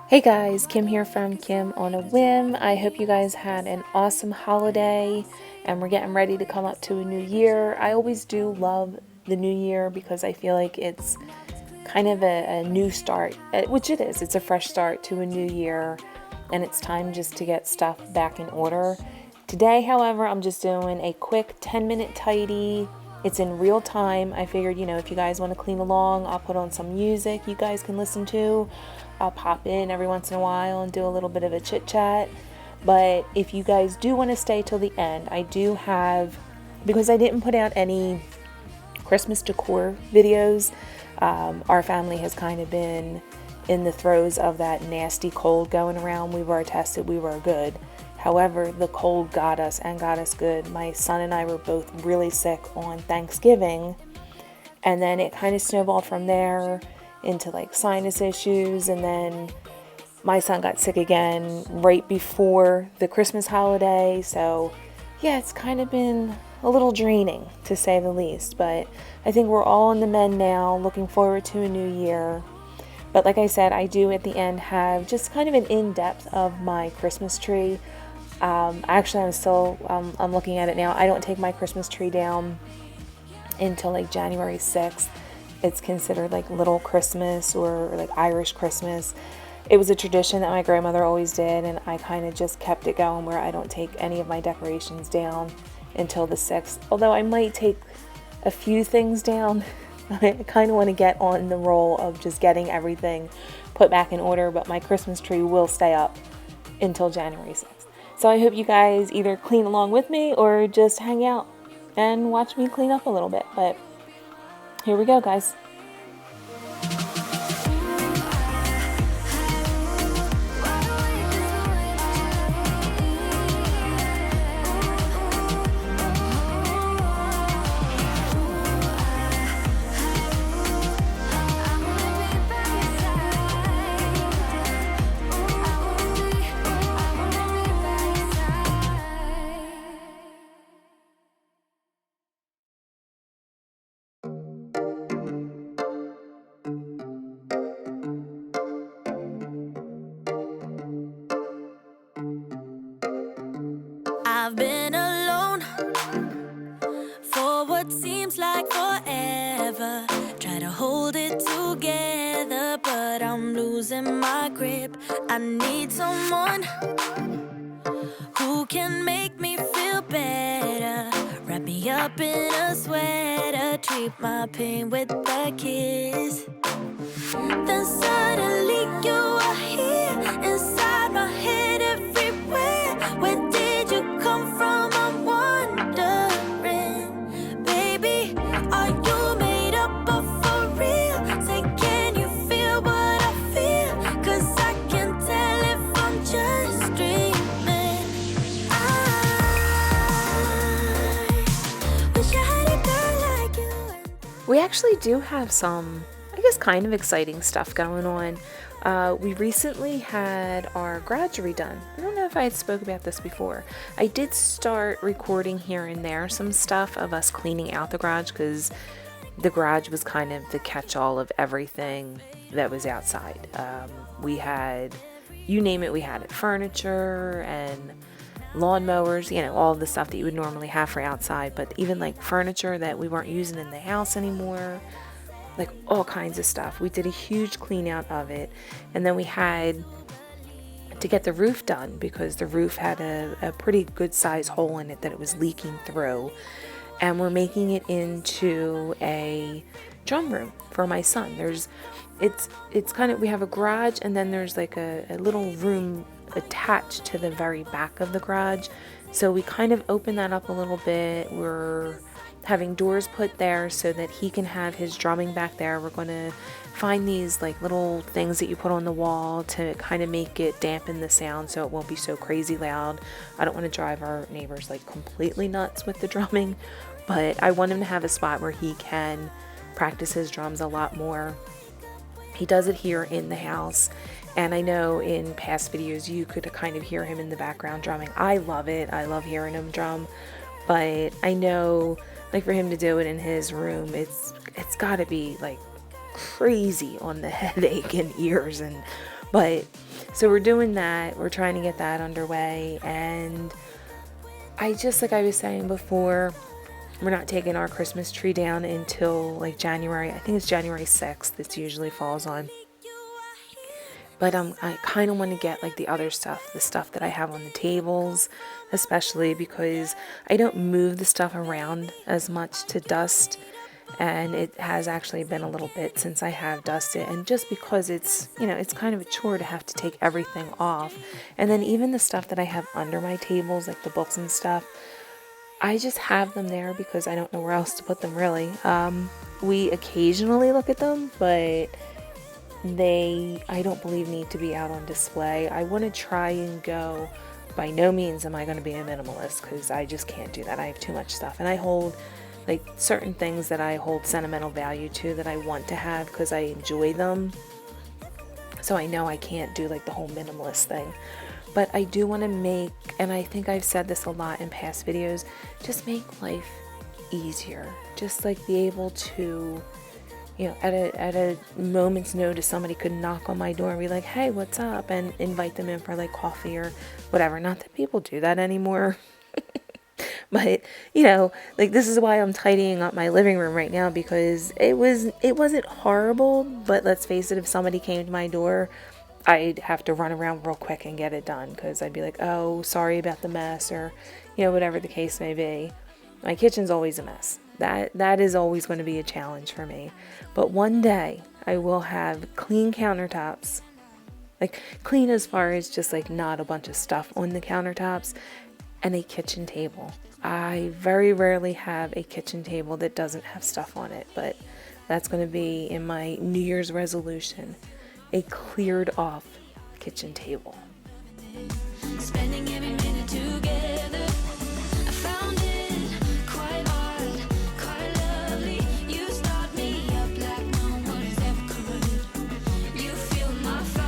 Hey guys, Kim here from Kim on a Whim. I hope you guys had an awesome holiday and we're getting ready to come up to a new year. I always do love the new year because I feel like it's kind of a new start, which it is. It's a fresh start to a new year and it's time just to get stuff back in order. Today, however, I'm just doing a quick 10-minute tidy. It's in real time. I figured, if you guys want to clean along, I'll put on some music you guys can listen to. I'll pop in every once in a while and do a little bit of a chit chat. But if you guys do want to stay till the end, I do have, because I didn't put out any Christmas decor videos, our family has kind of been in the throes of that nasty cold going around. We were tested, we were good. However, the cold got us and got us good. My son and I were both really sick on Thanksgiving, and then it kind of snowballed from there into like sinus issues, and then my son got sick again right before the Christmas holiday. So yeah, it's kind of been a little draining to say the least, but I think we're all in the mend now, looking forward to a new year. But like I said, I do at the end have just kind of an in-depth of my Christmas tree. Actually, I'm looking at it now. I don't take my Christmas tree down until like January 6th. It's considered like little Christmas or like Irish Christmas. It was a tradition that my grandmother always did, and I kind of just kept it going where I don't take any of my decorations down until the 6th. Although I might take a few things down. I kind of want to get on the roll of just getting everything put back in order, but my Christmas tree will stay up until January 6th. So I hope you guys either clean along with me or just hang out and watch me clean up a little bit. But here we go, guys. I've been alone for what seems like forever. Try to hold it together, but I'm losing my grip. I need someone who can make me feel better. Wrap me up in a sweater, treat my pain with a kiss. Then suddenly you are here, inside my head everywhere. Where did you come from? I'm wondering, baby, are you made up of for real? Say, can you feel what I feel? 'Cause I can tell if I'm just dreaming. I wish I had a girl like you. We actually do have some, I guess, kind of exciting stuff going on. We recently had our garage redone. I don't know if I had spoke about this before. I did start recording here and there some stuff of us cleaning out the garage because the garage was kind of the catch-all of everything that was outside. We had, you name it, we had it. Furniture and lawnmowers, all the stuff that you would normally have for outside, but even like furniture that we weren't using in the house anymore. Like all kinds of stuff. We did a huge clean out of it, and then we had to get the roof done because the roof had a pretty good size hole in it that it was leaking through, and we're making it into a drum room for my son. It's kind of, we have a garage, and then there's like a little room attached to the very back of the garage, so we kind of open that up a little bit. We're having doors put there so that he can have his drumming back there. We're going to find these like little things that you put on the wall to kind of make it dampen the sound so it won't be so crazy loud. I don't want to drive our neighbors like completely nuts with the drumming, but I want him to have a spot where he can practice his drums a lot more. He does it here in the house, and I know in past videos you could kind of hear him in the background drumming. I love it. I love hearing him drum, but I know like for him to do it in his room, it's got to be like crazy on the headache and ears, but So we're doing that. We're trying to get that underway. And I just, like I was saying before, we're not taking our Christmas tree down until like January. I think it's January 6th. It usually falls on. But I kind of want to get like the other stuff, the stuff that I have on the tables, especially because I don't move the stuff around as much to dust. And it has actually been a little bit since I have dusted. And just because it's, it's kind of a chore to have to take everything off. And then even the stuff that I have under my tables, like the books and stuff, I just have them there because I don't know where else to put them really. We occasionally look at them, but I don't believe need to be out on display. I want to try and go, by no means am I going to be a minimalist because I just can't do that. I have too much stuff, and I hold like certain things that I hold sentimental value to that I want to have because I enjoy them. So I know I can't do like the whole minimalist thing, but I do want to make, and I think I've said this a lot in past videos, just make life easier. Just like be able to, at a moment's notice, somebody could knock on my door and be like, hey, what's up? And invite them in for like coffee or whatever. Not that people do that anymore. But, like this is why I'm tidying up my living room right now, because it wasn't horrible, but let's face it, if somebody came to my door, I'd have to run around real quick and get it done because I'd be like, oh, sorry about the mess, or, whatever the case may be. My kitchen's always a mess. That is always going to be a challenge for me. But one day I will have clean countertops, like clean as far as just like not a bunch of stuff on the countertops, and a kitchen table. I very rarely have a kitchen table that doesn't have stuff on it, but that's going to be in my New Year's resolution, a cleared off kitchen table. Spending every minute together. I found it quite hard, quite lovely. You start me up like no one has ever could. You feel my fire.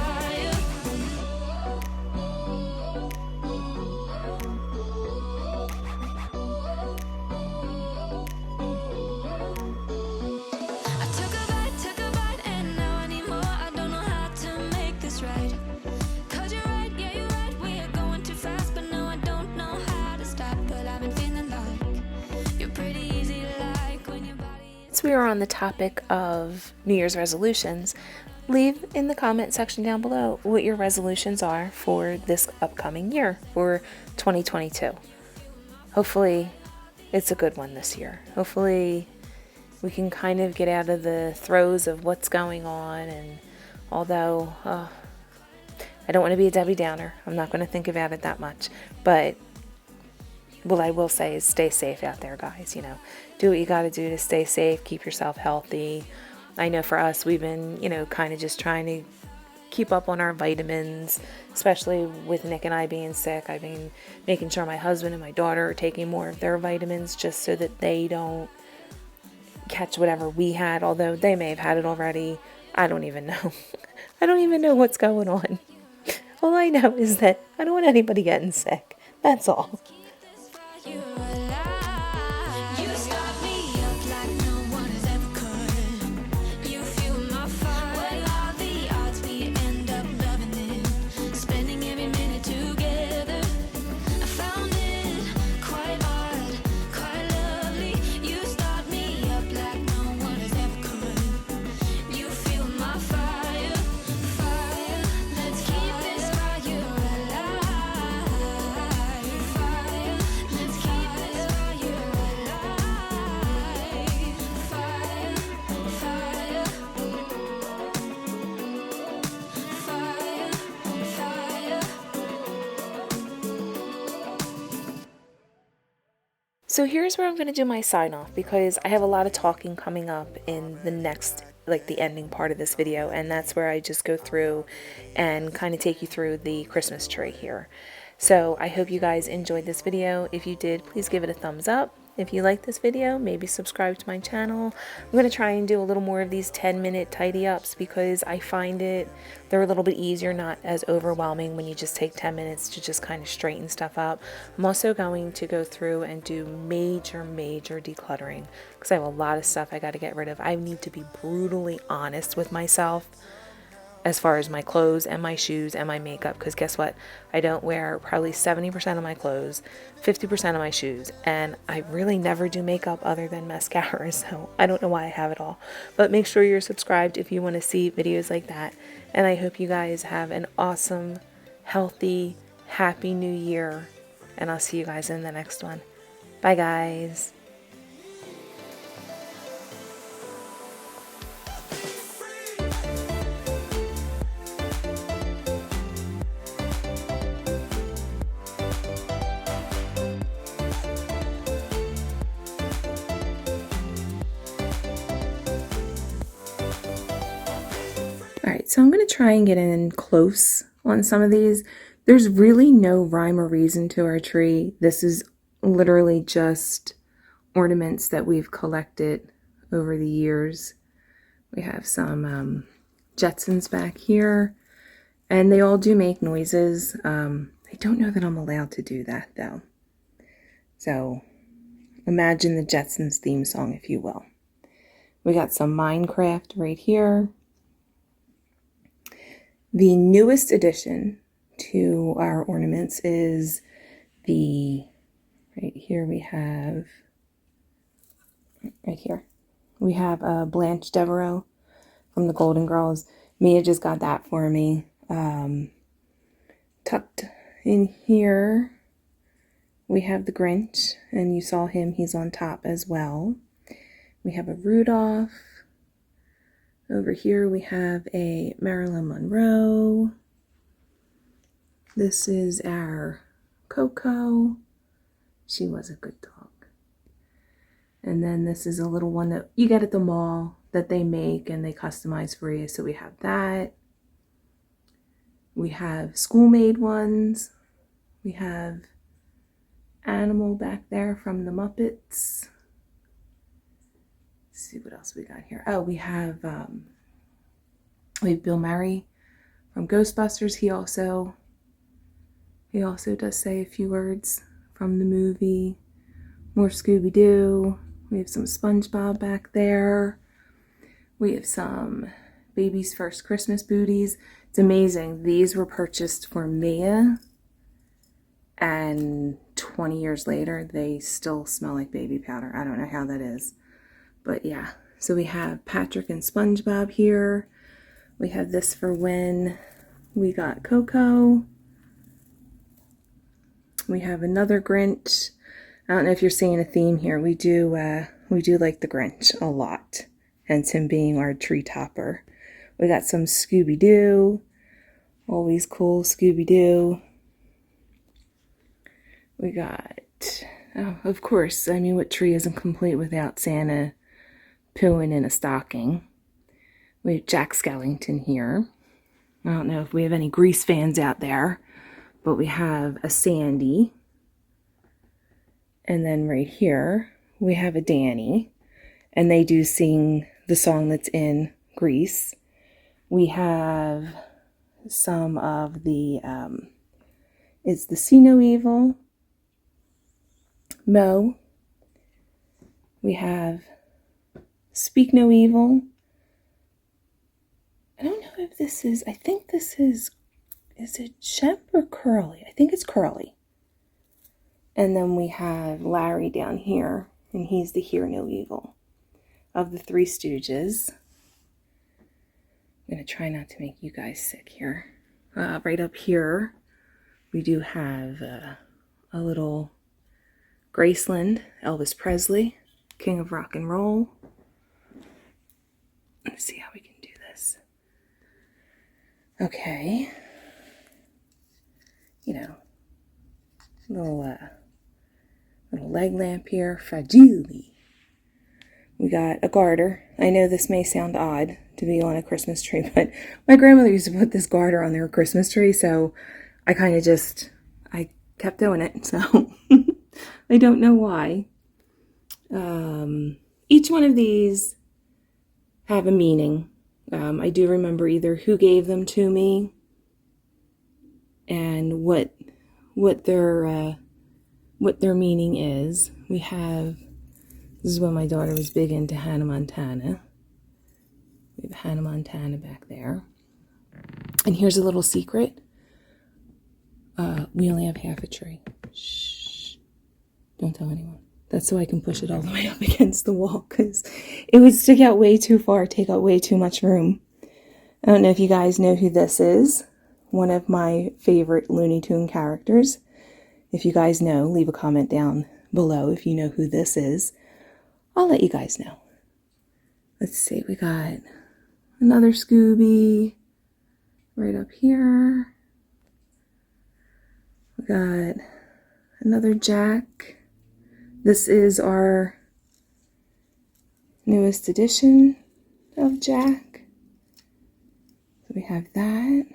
I took a bite, and now I need more. I don't know how to make this right. 'Cause you're right, yeah, you're right. We are going too fast, but no, I don't know how to stop. But I've been feeling like you're pretty easy to like when your body is. Since we are on the topic of New Year's resolutions, leave in the comment section down below what your resolutions are for this upcoming year, for 2022. Hopefully it's a good one this year. Hopefully we can kind of get out of the throes of what's going on, and although I don't want to be a Debbie Downer, I'm not going to think about it that much, but what I will say is stay safe out there, guys. Do what you got to do to stay safe, keep yourself healthy. I know for us, we've been, kind of just trying to keep up on our vitamins, especially with Nick and I being sick. I've been making sure my husband and my daughter are taking more of their vitamins just so that they don't catch whatever we had, although they may have had it already. I don't even know. I don't even know what's going on. All I know is that I don't want anybody getting sick. That's all. You alive. You start me up like no one has ever could. You feel my fire. What are the odds we end up loving it? Spending every minute together. I found it quite hard, quite lovely. You start me up like no one has ever could. You feel my fire, fire. Let's keep this fire alive. Fire. Let's keep this fire alive. Fire, fire. Fire, fire. So here's where I'm going to do my sign off, because I have a lot of talking coming up in the next, like the ending part of this video, and that's where I just go through and kind of take you through the Christmas tree here. So I hope you guys enjoyed this video. If you did, please give it a thumbs up. If you like this video, maybe subscribe to my channel. I'm going to try and do a little more of these 10-minute tidy ups because I find they're a little bit easier, not as overwhelming when you just take 10 minutes to just kind of straighten stuff up. I'm also going to go through and do major decluttering because I have a lot of stuff I got to get rid of. I need to be brutally honest with myself. as far as my clothes and my shoes and my makeup, because guess what? I don't wear probably 70% of my clothes, 50% of my shoes, and I really never do makeup other than mascara, so I don't know why I have it all. But make sure you're subscribed if you want to see videos like that, and I hope you guys have an awesome, healthy, happy new year, and I'll see you guys in the next one. Bye guys. Alright, so I'm going to try and get in close on some of these. There's really no rhyme or reason to our tree. This is literally just ornaments that we've collected over the years. We have some Jetsons back here, and they all do make noises. I don't know that I'm allowed to do that though. So imagine the Jetsons theme song, if you will. We got some Minecraft right here. The newest addition to our ornaments is right here we have Blanche Devereaux from the Golden Girls. Mia just got that for me. Tucked in here we have the Grinch, and you saw him, he's on top as well. We have a Rudolph. Over here we have a Marilyn Monroe. This is our Coco. She was a good dog. And then this is a little one that you get at the mall that they make and they customize for you. So we have that. We have school-made ones. We have Animal back there from the Muppets. See what else we got here. Oh, we have Bill Murray from Ghostbusters. He also does say a few words from the movie. More Scooby-Doo. We have some SpongeBob back there. We have some Baby's First Christmas booties. It's amazing. These were purchased for Mia, and 20 years later they still smell like baby powder. I don't know how that is. But yeah, so we have Patrick and SpongeBob here. We have this for when we got Coco. We have another Grinch. I don't know if you're seeing a theme here. We do like the Grinch a lot, hence him being our tree topper. We got some Scooby-Doo. Always cool Scooby-Doo. We got, oh, of course, I mean, what tree isn't complete without Santa pooing in a stocking? We have Jack Skellington here. I don't know if we have any Grease fans out there, but we have a Sandy. And then right here, we have a Danny. And they do sing the song that's in Grease. We have some of the, it's the See No Evil, Mo. We have Speak No Evil. I don't know if this is, I think this is it Shemp or Curly? I think it's Curly. And then we have Larry down here, and he's the Hear No Evil of the Three Stooges. I'm going to try not to make you guys sick here. Right up here, we do have a little Graceland, Elvis Presley, King of Rock and Roll. Let's see how we can do this. Okay. You know, little leg lamp here, Fragile. We got a garter. I know this may sound odd to be on a Christmas tree, but my grandmother used to put this garter on their Christmas tree, so I kind of I kept doing it, so I don't know why. Each one of these have a meaning. I do remember either who gave them to me and what their meaning is. We have, this is when my daughter was big into Hannah Montana. We have Hannah Montana back there. And here's a little secret. We only have half a tree. Shh. Don't tell anyone. That's so I can push it all the way up against the wall because it would stick out way too far, take up way too much room. I don't know if you guys know who this is. One of my favorite Looney Tune characters. If you guys know, leave a comment down below if you know who this is. I'll let you guys know. Let's see, we got another Scooby right up here. We got another Jack. This is our newest edition of Jack. So we have that.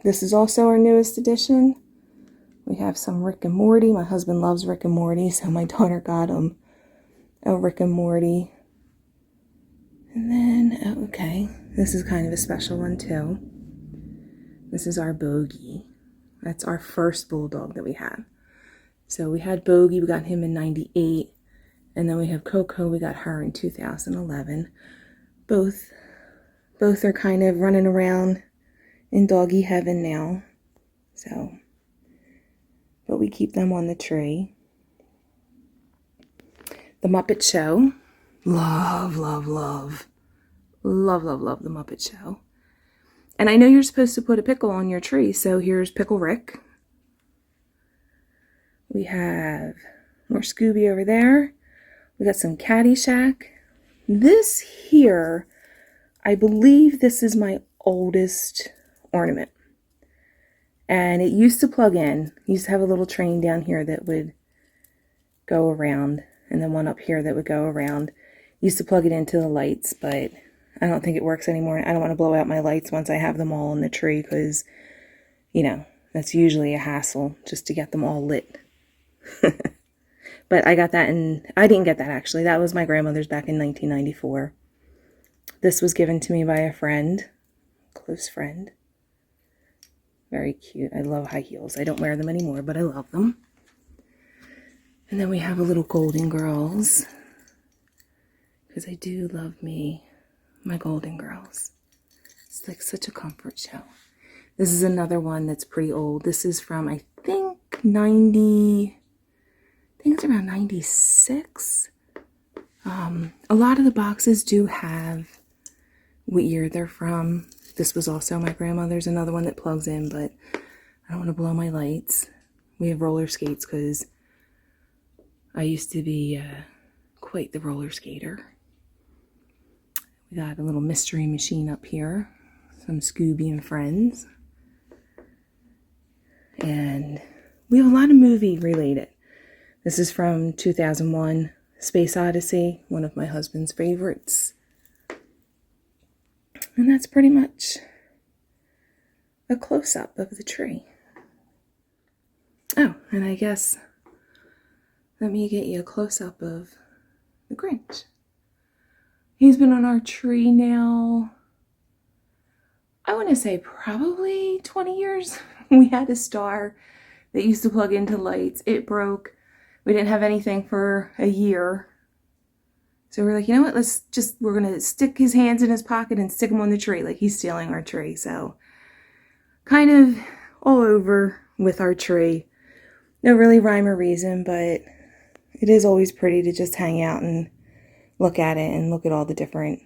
This is also our newest edition. We have some Rick and Morty. My husband loves Rick and Morty, so my daughter got him a Rick and Morty. And then, okay, this is kind of a special one too. This is our Bogey. That's our first bulldog that we had. So we had Bogey, we got him in 98. And then we have Coco, we got her in 2011. Both are kind of running around in doggy heaven now. So, but we keep them on the tree. The Muppet Show. Love, love, love. Love, love, love the Muppet Show. And I know you're supposed to put a pickle on your tree, so here's Pickle Rick. We have more Scooby over there. We got some Caddyshack. This here, I believe this is my oldest ornament. And it used to plug in. It used to have a little train down here that would go around, and then one up here that would go around. Used to plug it into the lights, but I don't think it works anymore. I don't want to blow out my lights once I have them all on the tree because, you know, that's usually a hassle just to get them all lit. But I got that I didn't get that actually. That was my grandmother's back in 1994. This was given to me by a friend, close friend. Very cute. I love high heels. I don't wear them anymore, but I love them. And then we have a little Golden Girls. Because I do love my Golden Girls. It's like such a comfort show. This is another one that's pretty old. This is from, I think it's around 96. A lot of the boxes do have what year they're from. This was also my grandmother's, another one that plugs in, but I don't want to blow my lights. We have roller skates because I used to be quite the roller skater. We got a little mystery machine up here, some Scooby and Friends. And we have a lot of movie related. This is from 2001, Space Odyssey, one of my husband's favorites. And that's pretty much a close-up of the tree. Oh, and I guess let me get you a close-up of the Grinch. He's been on our tree now, I want to say probably 20 years. We had a star that used to plug into lights. It broke. We didn't have anything for a year. So we're like, you know what, we're going to stick his hands in his pocket and stick him on the tree like he's stealing our tree. So kind of all over with our tree. No really rhyme or reason, but it is always pretty to just hang out and look at it and look at all the different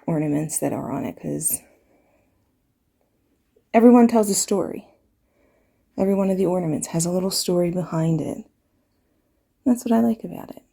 ornaments that are on it, because everyone tells a story. Every one of the ornaments has a little story behind it. That's what I like about it.